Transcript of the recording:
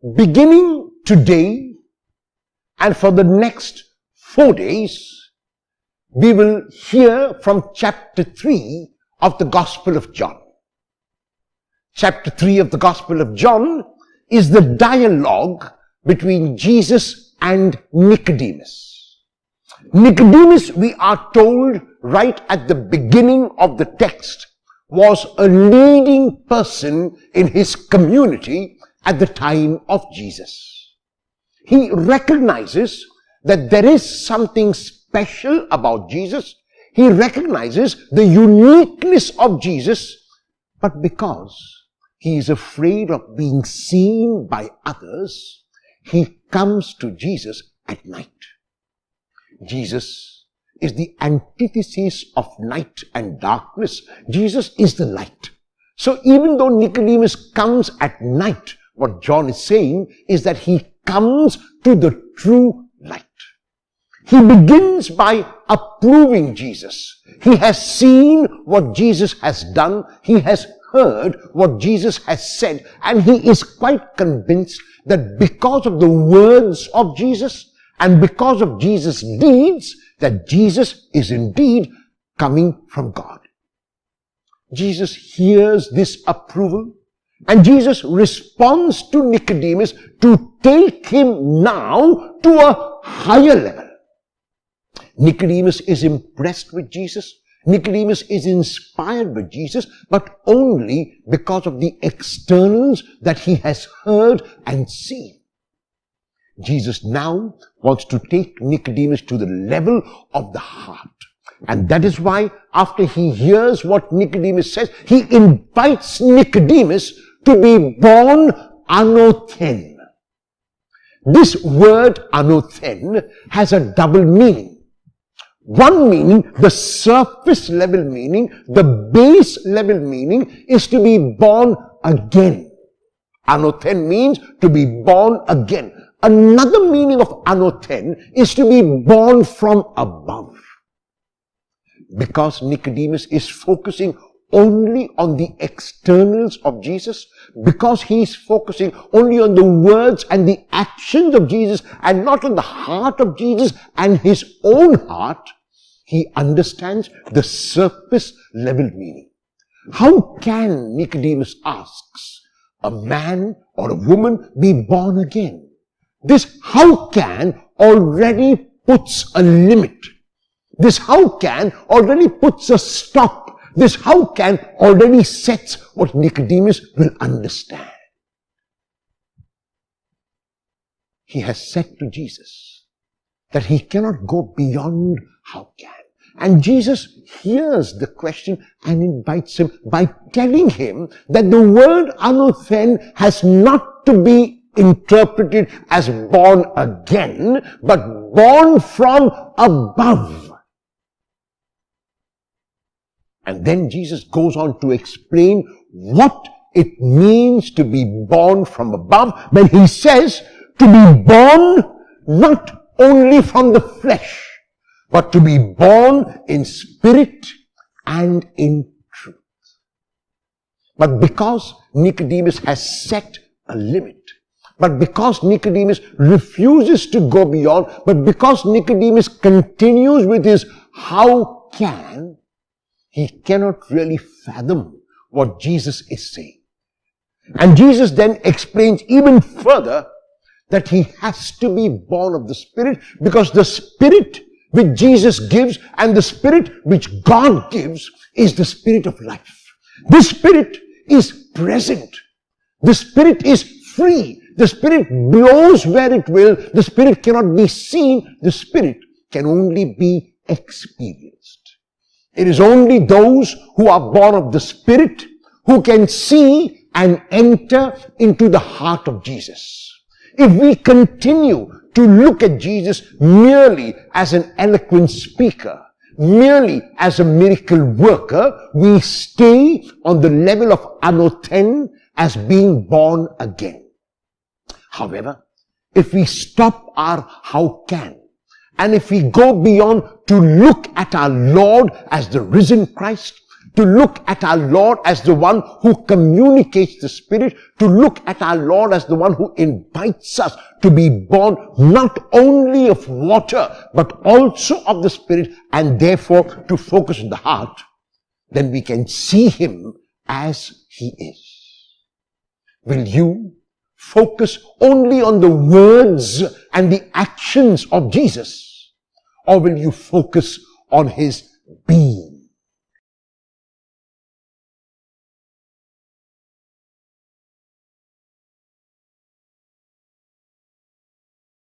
beginning today and for the next 4 days, we will hear from chapter 3 of the Gospel of John. Chapter 3 of the Gospel of John is the dialogue between Jesus and Nicodemus. Nicodemus, we are told right at the beginning of the text, was a leading person in his community at the time of Jesus. He recognizes that there is something special about Jesus. He recognizes the uniqueness of Jesus, but because he is afraid of being seen by others, he comes to Jesus at night. Jesus is the antithesis of night and darkness. Jesus is the light. So even though Nicodemus comes at night, what John is saying is that he comes to the true light. He begins by approving Jesus. He has seen what Jesus has done. He has heard what Jesus has said. And he is quite convinced that because of the words of Jesus and because of Jesus' deeds, that Jesus is indeed coming from God. Jesus hears this approval and Jesus responds to Nicodemus to take him now to a higher level. Nicodemus is impressed with Jesus. Nicodemus is inspired by Jesus, but only because of the externals that he has heard and seen. Jesus now wants to take Nicodemus to the level of the heart. And that is why after he hears what Nicodemus says, he invites Nicodemus to be born anothen. This word anothen has a double meaning. One meaning, the surface level meaning, the base level meaning is to be born again. Anothen means to be born again. Another meaning of anothen is to be born from above. Because Nicodemus is focusing only on the externals of Jesus, because he is focusing only on the words and the actions of Jesus and not on the heart of Jesus and his own heart, he understands the surface level meaning. How can, Nicodemus asks, a man or a woman be born again? This how can already puts a limit. This how can already puts a stop. This how can already sets what Nicodemus will understand. He has said to Jesus that he cannot go beyond how can. And Jesus hears the question and invites him by telling him that the word anothen has not to be interpreted as born again, but born from above. And then Jesus goes on to explain what it means to be born from above when he says to be born not only from the flesh, but to be born in spirit and in truth. But because Nicodemus has set a limit, but because Nicodemus refuses to go beyond, but because Nicodemus continues with his how can, he cannot really fathom what Jesus is saying. And Jesus then explains even further that he has to be born of the Spirit, because the Spirit which Jesus gives and the Spirit which God gives is the Spirit of life. The Spirit is present. The Spirit is free. The Spirit blows where it will. The Spirit cannot be seen. The Spirit can only be experienced. It is only those who are born of the Spirit who can see and enter into the heart of Jesus. If we continue to look at Jesus merely as an eloquent speaker, merely as a miracle worker, we stay on the level of anothen as being born again. However, if we stop our how can, and if we go beyond to look at our Lord as the risen Christ, to look at our Lord as the one who communicates the Spirit, to look at our Lord as the one who invites us to be born not only of water, but also of the Spirit, and therefore to focus on the heart, then we can see him as he is. Will you focus only on the words and the actions of Jesus? Or will you focus on his being?